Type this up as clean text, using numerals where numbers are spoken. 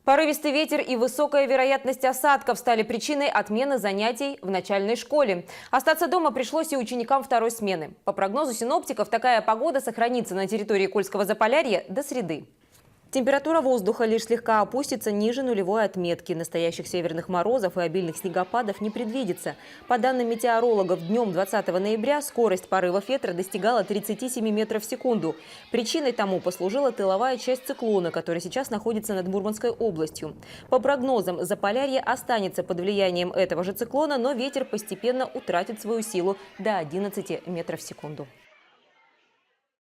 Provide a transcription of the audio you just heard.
Порывистый ветер и высокая вероятность осадков стали причиной отмены занятий в начальной школе. Остаться дома пришлось и ученикам второй смены. По прогнозу синоптиков, такая погода сохранится на территории Кольского Заполярья до среды. Температура воздуха лишь слегка опустится ниже нулевой отметки. Настоящих северных морозов и обильных снегопадов не предвидится. По данным метеорологов, днем 20 ноября скорость порывов ветра достигала 37 метров в секунду. Причиной тому послужила тыловая часть циклона, который сейчас находится над Мурманской областью. По прогнозам, Заполярье останется под влиянием этого же циклона, но ветер постепенно утратит свою силу до 11 метров в секунду.